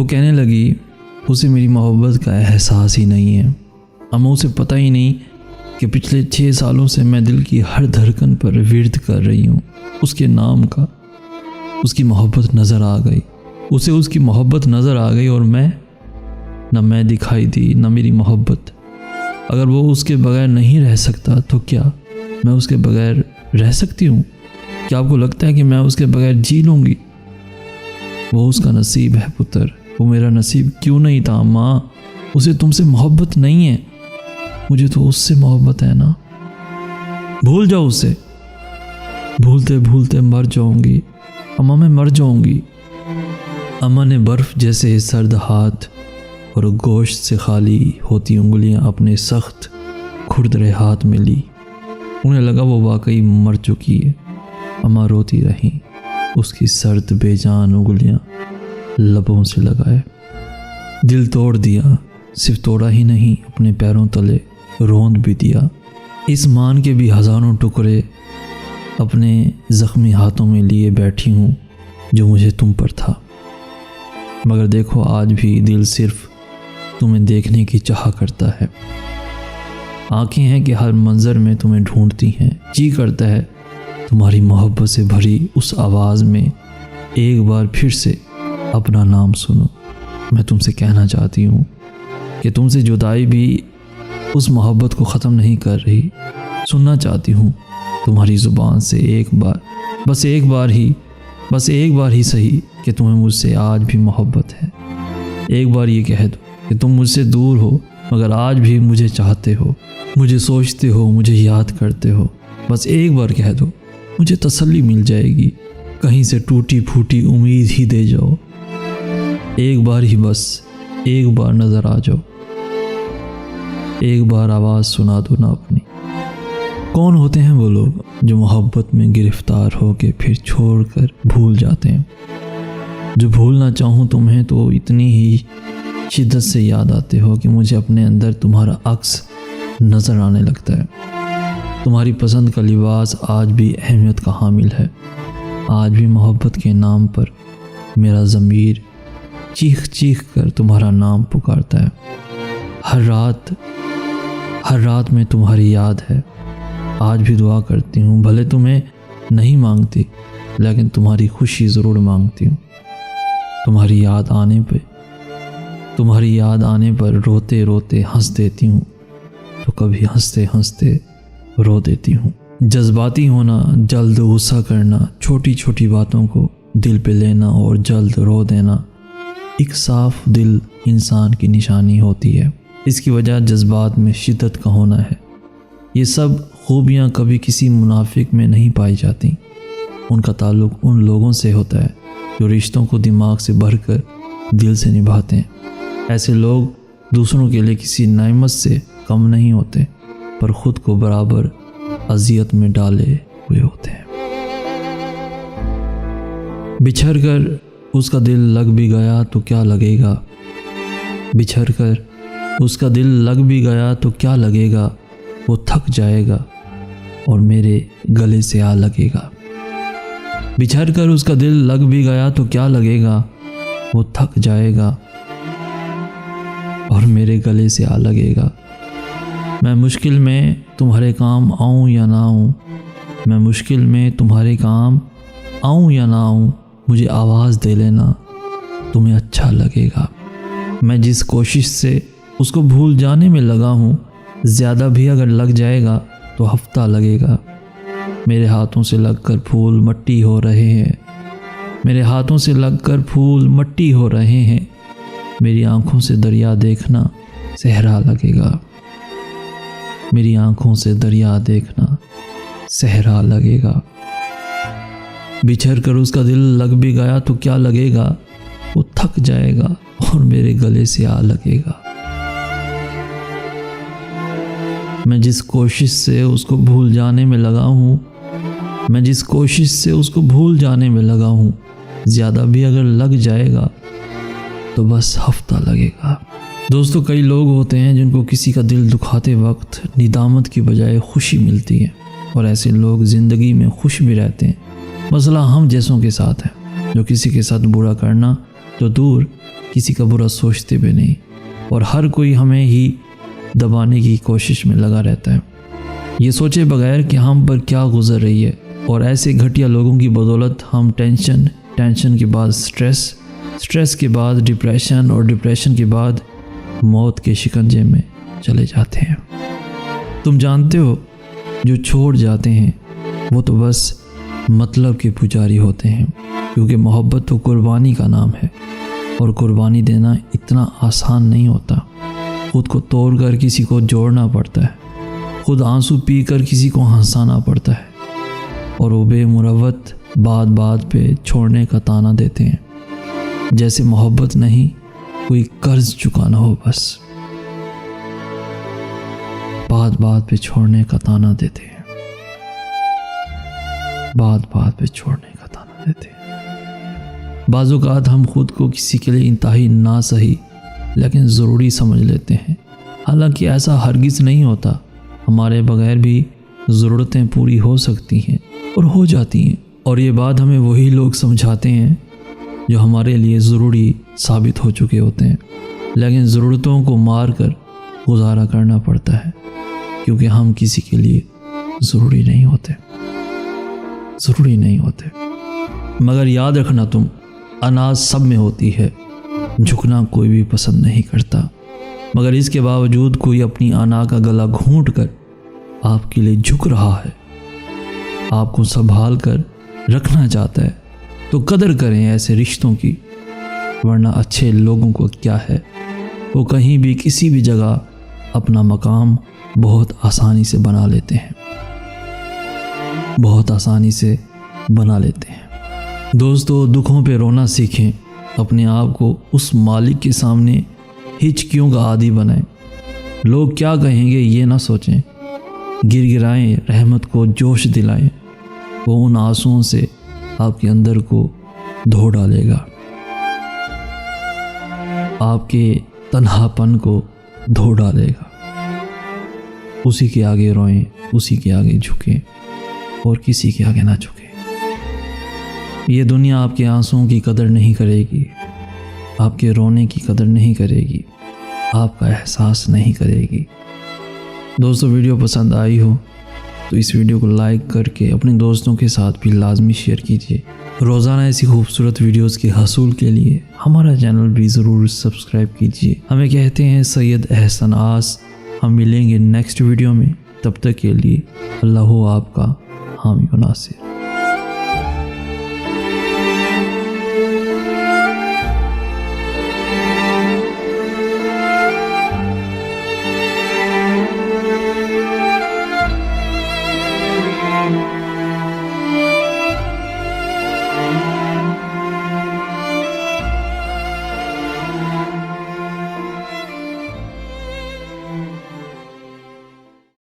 वो कहने लगी उसे मेरी मोहब्बत का एहसास ही नहीं है। अम्मा उसे पता ही नहीं कि पिछले 6 सालों से मैं दिल की हर धड़कन पर विर्द कर रही हूँ उसके नाम का। उसकी मोहब्बत नज़र आ गई, उसे उसकी मोहब्बत नज़र आ गई और मैं दिखाई दी न मेरी मोहब्बत। अगर वो उसके बगैर नहीं रह सकता तो क्या मैं उसके बगैर रह सकती हूँ? क्या आपको लगता है कि मैं उसके बगैर जी लूँगी? वो उसका नसीब है पुत्र, वो मेरा नसीब क्यों नहीं था माँ? उसे तुमसे मोहब्बत नहीं है, मुझे तो उससे मोहब्बत है ना। भूल जाओ उसे, भूलते भूलते मर जाऊंगी अम्मा, मैं मर जाऊंगी। अम्मा ने बर्फ़ जैसे सर्द हाथ और गोश्त से खाली होती उंगलियां अपने सख्त खुरदरे हाथ में ली। उन्हें लगा वो वाकई मर चुकी है। अम्मा रोती रहीं, उसकी सर्द बेजान उंगलियां लबों से लगाए। दिल तोड़ दिया, सिर्फ तोड़ा ही नहीं अपने पैरों तले रोंद भी दिया। इस मान के भी हज़ारों टुकड़े अपने ज़ख्मी हाथों में लिए बैठी हूँ जो मुझे तुम पर था। मगर देखो आज भी दिल सिर्फ तुम्हें देखने की चाह करता है। आँखें हैं कि हर मंज़र में तुम्हें ढूंढती हैं। जी करता है तुम्हारी मोहब्बत से भरी उस आवाज़ में एक बार फिर से अपना नाम सुनो। मैं तुमसे कहना चाहती हूँ कि तुमसे जुदाई भी उस मोहब्बत को ख़त्म नहीं कर रही। सुनना चाहती हूँ तुम्हारी ज़ुबान से एक बार, बस एक बार ही सही कि तुम्हें मुझसे आज भी मोहब्बत है। एक बार ये कह दो कि तुम मुझसे दूर हो मगर आज भी मुझे चाहते हो, मुझे सोचते हो, मुझे याद करते हो। बस एक बार कह दो, मुझे तसल्ली मिल जाएगी। कहीं से टूटी फूटी उम्मीद ही दे जाओ। एक बार ही, बस एक बार नज़र आ जाओ, एक बार आवाज़ सुना दो ना अपनी। कौन होते हैं वो लोग जो मोहब्बत में गिरफ्तार होके फिर छोड़कर भूल जाते हैं? जो भूलना चाहूँ तुम्हें तो इतनी ही शिद्दत से याद आते हो कि मुझे अपने अंदर तुम्हारा अक्स नज़र आने लगता है। तुम्हारी पसंद का लिबास आज भी अहमियत का हामिल है। आज भी मोहब्बत के नाम पर मेरा ज़मीर चीख चीख कर तुम्हारा नाम पुकारता है। हर रात में तुम्हारी याद है। आज भी दुआ करती हूँ, भले तुम्हें नहीं मांगती लेकिन तुम्हारी खुशी ज़रूर मांगती हूँ। तुम्हारी याद आने पर रोते रोते हंस देती हूँ तो कभी हंसते हंसते रो देती हूँ। जज्बाती होना, जल्द गुस्सा करना, छोटी छोटी बातों को दिल पे लेना और जल्द रो देना एक साफ दिल इंसान की निशानी होती है। इसकी वजह जज्बात में शिद्दत का होना है। ये सब खूबियाँ कभी किसी मुनाफिक में नहीं पाई जाती। उनका ताल्लुक़ उन लोगों से होता है जो रिश्तों को दिमाग से भरकर दिल से निभाते हैं। ऐसे लोग दूसरों के लिए किसी नेमत से कम नहीं होते पर ख़ुद को बराबर अज़ियत में डाले हुए होते हैं। बिछड़ कर उसका दिल लग भी गया तो क्या लगेगा? बिछड़ कर उसका दिल लग भी गया तो क्या लगेगा? वो थक जाएगा और मेरे गले से आ लगेगा। बिछड़ कर उसका दिल लग भी गया तो क्या लगेगा? वो थक जाएगा और मेरे गले से आ लगेगा। मैं मुश्किल में तुम्हारे काम आऊँ या ना आऊँ, मैं मुश्किल में तुम्हारे काम आऊँ या ना आऊँ, मुझे आवाज़ दे लेना, तुम्हें अच्छा लगेगा। मैं जिस कोशिश से उसको भूल जाने में लगा हूँ, ज़्यादा भी अगर लग जाएगा तो हफ्ता लगेगा। मेरे हाथों से लगकर फूल मट्टी हो रहे हैं, मेरे हाथों से लगकर फूल मट्टी हो रहे हैं। मेरी आँखों से दरिया देखना सहरा लगेगा, मेरी आँखों से दरिया देखना सहरा लगेगा। बिछड़ कर उसका दिल लग भी गया तो क्या लगेगा? वो थक जाएगा और मेरे गले से आ लगेगा। मैं जिस कोशिश से उसको भूल जाने में लगा हूँ, मैं जिस कोशिश से उसको भूल जाने में लगा हूँ, ज़्यादा भी अगर लग जाएगा तो बस हफ्ता लगेगा। दोस्तों, कई लोग होते हैं जिनको किसी का दिल दुखाते वक्त निदामत की बजाय खुशी मिलती है और ऐसे लोग ज़िंदगी में खुश भी रहते हैं। मसला हम जैसों के साथ है जो किसी के साथ बुरा करना तो दूर किसी का बुरा सोचते भी नहीं, और हर कोई हमें ही दबाने की कोशिश में लगा रहता है, ये सोचे बगैर कि हम पर क्या गुजर रही है। और ऐसे घटिया लोगों की बदौलत हम टेंशन के बाद स्ट्रेस के बाद डिप्रेशन, और डिप्रेशन के बाद मौत के शिकंजे में चले जाते हैं। तुम जानते हो, जो छोड़ जाते हैं वो तो बस मतलब के पुजारी होते हैं, क्योंकि मोहब्बत तो कुर्बानी का नाम है, और कुर्बानी देना इतना आसान नहीं होता। खुद को तोड़कर किसी को जोड़ना पड़ता है, खुद आंसू पीकर किसी को हंसाना पड़ता है, और वो बेमुरवत बात पे छोड़ने का ताना देते हैं, जैसे मोहब्बत नहीं कोई कर्ज चुकाना हो। बस बात पे छोड़ने का ताना देते हैं, बात पे छोड़ने का ताना देते हैं। बाज़-औक़ात हम खुद को किसी के लिए इंतहाई ना सही लेकिन ज़रूरी समझ लेते हैं, हालांकि ऐसा हरगिज़ नहीं होता। हमारे बगैर भी ज़रूरतें पूरी हो सकती हैं और हो जाती हैं, और ये बात हमें वही लोग समझाते हैं जो हमारे लिए ज़रूरी साबित हो चुके होते हैं। लेकिन ज़रूरतों को मार कर गुजारा करना पड़ता है, क्योंकि हम किसी के लिए ज़रूरी नहीं होते। मगर याद रखना तुम, अनाज सब में होती है, झुकना कोई भी पसंद नहीं करता, मगर इसके बावजूद कोई अपनी अना का गला घूंट कर आपके लिए झुक रहा है, आपको संभाल कर रखना चाहता है, तो कदर करें ऐसे रिश्तों की, वरना अच्छे लोगों को क्या है, वो कहीं भी किसी भी जगह अपना मकाम बहुत आसानी से बना लेते हैं। दोस्तों, दुखों पे रोना सीखें, अपने आप को उस मालिक के सामने हिचकियों का आदी बनाएं। लोग क्या कहेंगे ये ना सोचें, गिड़गिड़ाएं, रहमत को जोश दिलाएं, वो उन आंसुओं से आपके अंदर को धो डालेगा, आपके तन्हापन को धो डालेगा। उसी के आगे रोएं, उसी के आगे झुकें, और किसी के आगे ना झुकें। ये दुनिया आपके आंसुओं की कदर नहीं करेगी, आपके रोने की कदर नहीं करेगी, आपका एहसास नहीं करेगी। दोस्तों, वीडियो पसंद आई हो तो इस वीडियो को लाइक करके अपने दोस्तों के साथ भी लाजमी शेयर कीजिए। रोज़ाना ऐसी खूबसूरत वीडियोस के हसूल के लिए हमारा चैनल भी ज़रूर सब्सक्राइब कीजिए। हमें कहते हैं सैयद एहसन आस। हम मिलेंगे नेक्स्ट वीडियो में, तब तक के लिए अल्लाह आपका हामी व नासिर।